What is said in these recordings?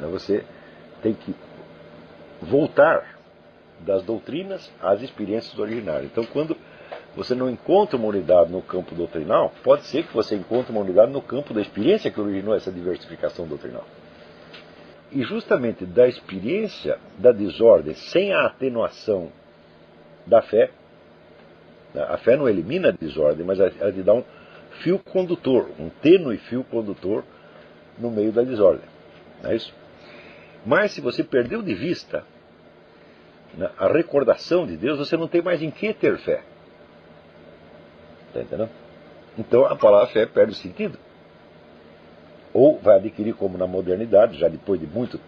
Você tem que voltar das doutrinas às experiências originárias. Então, quando você não encontra uma unidade no campo doutrinal, pode ser que você encontre uma unidade no campo da experiência que originou essa diversificação doutrinal. E justamente da experiência da desordem, sem a atenuação da fé, a fé não elimina a desordem, mas ela te dá um fio condutor, um tênue fio condutor no meio da desordem. Não é isso? Mas se você perdeu de vista a recordação de Deus, você não tem mais em que ter fé. Está entendendo? Então a palavra fé perde o sentido. Ou vai adquirir, como na modernidade, já depois de muito,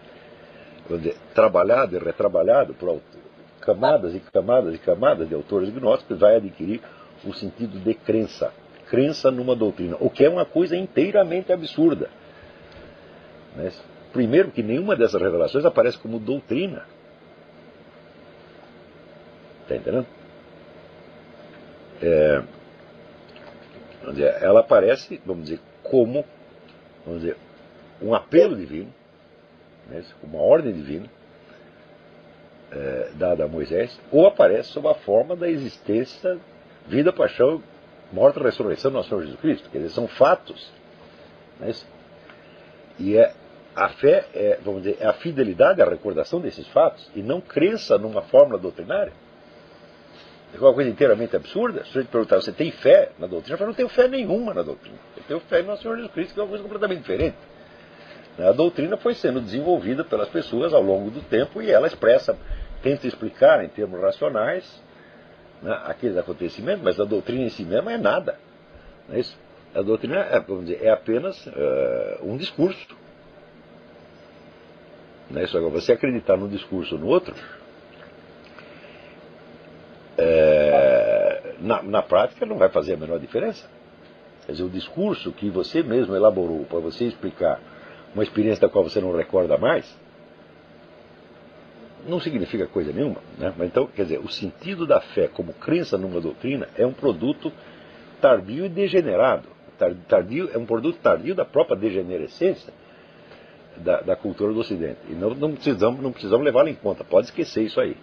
vamos dizer, trabalhado e retrabalhado por camadas e camadas e camadas de autores gnósticos, vai adquirir o sentido de crença. Crença numa doutrina, o que é uma coisa inteiramente absurda. Primeiro que nenhuma dessas revelações aparece como doutrina. Está entendendo? Ela aparece, vamos dizer, como um apelo divino, uma ordem divina, dada a Moisés, ou aparece sob a forma da existência, vida, paixão, morte e ressurreição do nosso Senhor Jesus Cristo. Quer dizer, são fatos. E a fé vamos dizer, é a fidelidade à recordação desses fatos, e não crença numa fórmula doutrinária. É uma coisa inteiramente absurda. Se você perguntar, você tem fé na doutrina? Eu falo, não tenho fé nenhuma na doutrina. Eu tenho fé no nosso Senhor Jesus Cristo, que é uma coisa completamente diferente. A doutrina foi sendo desenvolvida pelas pessoas ao longo do tempo e ela tenta explicar em termos racionais aqueles acontecimentos, mas a doutrina em si mesma é nada. Não é isso? A doutrina vamos dizer, é apenas um discurso. Não é isso? Agora, você acreditar num discurso ou no outro, na prática não vai fazer a menor diferença. Quer dizer, o discurso que você mesmo elaborou para você explicar uma experiência da qual você não recorda mais, não significa coisa nenhuma. Mas então, quer dizer, o sentido da fé como crença numa doutrina é um produto tardio e degenerado. É um produto tardio da própria degenerescência da cultura do Ocidente. E não precisamos levá-la em conta. Pode esquecer isso aí.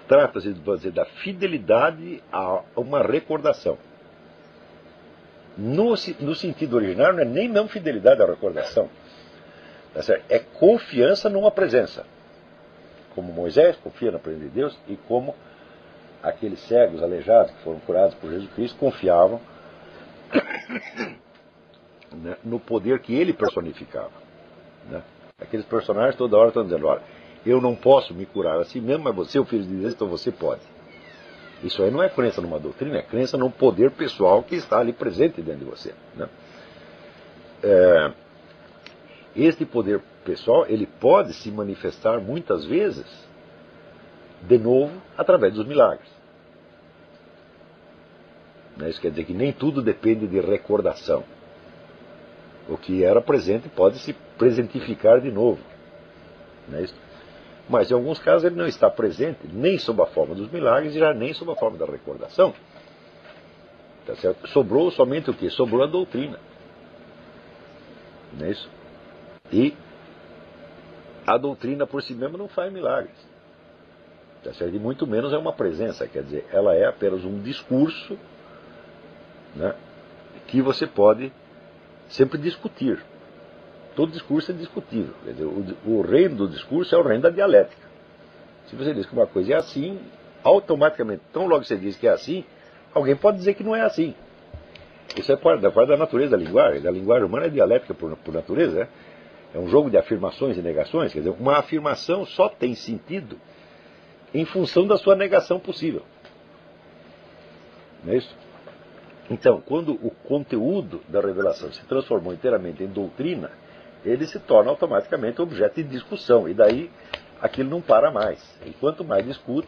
Trata-se da fidelidade a uma recordação. No sentido original, não é nem mesmo fidelidade à recordação. Tá certo? É confiança numa presença. Como Moisés confia na presença de Deus e como aqueles cegos aleijados que foram curados por Jesus Cristo confiavam no poder que ele personificava. Aqueles personagens toda hora estão dizendo, olha, eu não posso me curar assim mesmo, mas você é o filho de Deus, então você pode. Isso aí não é crença numa doutrina, é crença num poder pessoal que está ali presente dentro de você. Este poder pessoal, ele pode se manifestar muitas vezes, de novo, através dos milagres. Isso quer dizer que nem tudo depende de recordação. O que era presente pode se presentificar de novo. Mas em alguns casos ele não está presente, nem sob a forma dos milagres e já nem sob a forma da recordação. Tá certo? Sobrou somente o quê? Sobrou a doutrina. Não é isso? E a doutrina por si mesma não faz milagres. Tá certo? E muito menos é uma presença, quer dizer, ela é apenas um discurso que você pode sempre discutir. Todo discurso é discutível. Quer dizer, o reino do discurso é o reino da dialética. Se você diz que uma coisa é assim, automaticamente, tão logo que você diz que é assim, alguém pode dizer que não é assim. Isso é parte da natureza da linguagem. A linguagem humana é dialética por natureza. É um jogo de afirmações e negações. Quer dizer, uma afirmação só tem sentido em função da sua negação possível. Não é isso? Então, quando o conteúdo da revelação se transformou inteiramente em doutrina, ele se torna automaticamente objeto de discussão. E daí aquilo não para mais. E quanto mais discute,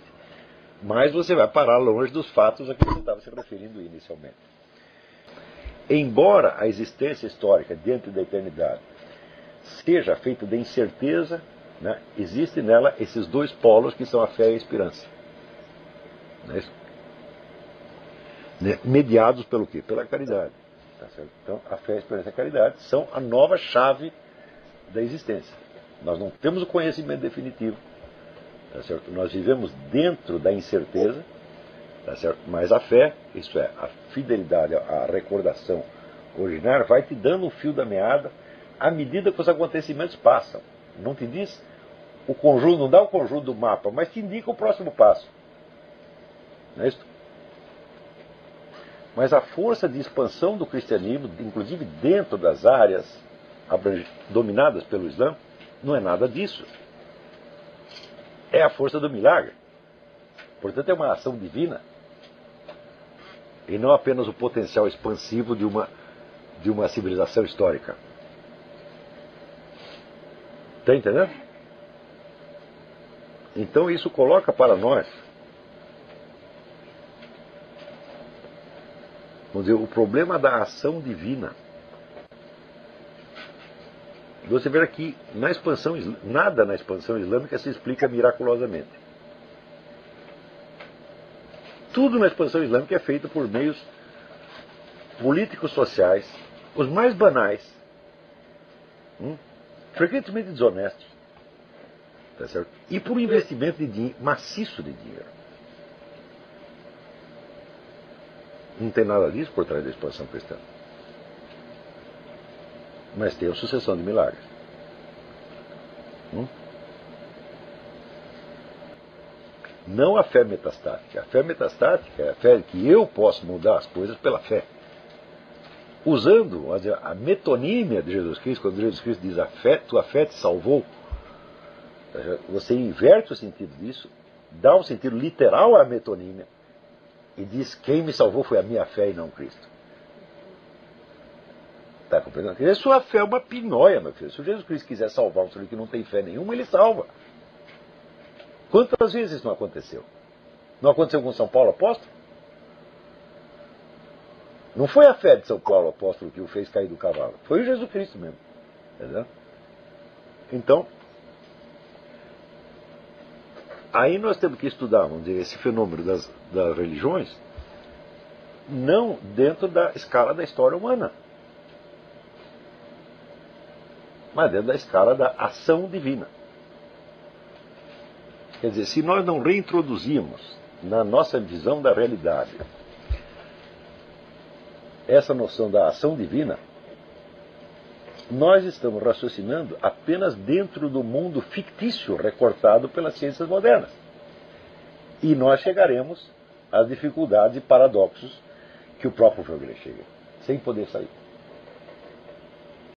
mais você vai parar longe dos fatos a que você estava se referindo inicialmente. Embora a existência histórica diante da eternidade seja feita de incerteza, existem nela esses dois polos que são a fé e a esperança. Não é isso? Mediados pelo quê? Pela caridade. Tá certo? Então, a fé, a esperança e a caridade são a nova chave da existência. Nós não temos o conhecimento definitivo. Tá certo? Nós vivemos dentro da incerteza, tá certo? Mas a fé, isso é, a fidelidade, a recordação originária, vai te dando um fio da meada à medida que os acontecimentos passam. Não te diz o conjunto, não dá o conjunto do mapa, mas te indica o próximo passo. Não é isso? Mas a força de expansão do cristianismo, inclusive dentro das áreas dominadas pelo Islã, não é nada disso. É a força do milagre. Portanto, é uma ação divina. E não apenas o potencial expansivo de uma civilização histórica. Está entendendo? Então isso coloca para nós, vamos dizer, o problema da ação divina. Você vê aqui, nada na expansão islâmica se explica miraculosamente. Tudo na expansão islâmica é feito por meios políticos sociais, os mais banais, frequentemente desonestos, tá certo? E por investimento de dinheiro, maciço de dinheiro. Não tem nada disso por trás da expansão cristã. Mas tem a sucessão de milagres. Não a fé metastática. A fé metastática é a fé que eu posso mudar as coisas pela fé. Usando a metonímia de Jesus Cristo, quando Jesus Cristo diz tua fé te salvou, você inverte o sentido disso, dá um sentido literal à metonímia e diz: quem me salvou foi a minha fé e não Cristo. Está compreendendo? Porque a sua fé é uma pinóia, meu filho. Se o Jesus Cristo quiser salvar um sujeito que não tem fé nenhuma, ele salva. Quantas vezes isso não aconteceu? Não aconteceu com São Paulo apóstolo? Não foi a fé de São Paulo apóstolo que o fez cair do cavalo. Foi o Jesus Cristo mesmo. Entendeu? Então, aí nós temos que estudar, vamos dizer, esse fenômeno das religiões, não dentro da escala da história humana, mas dentro da escala da ação divina. Quer dizer, se nós não reintroduzimos na nossa visão da realidade essa noção da ação divina, nós estamos raciocinando apenas dentro do mundo fictício recortado pelas ciências modernas. E nós chegaremos às dificuldades e paradoxos que o próprio Frege chega, sem poder sair.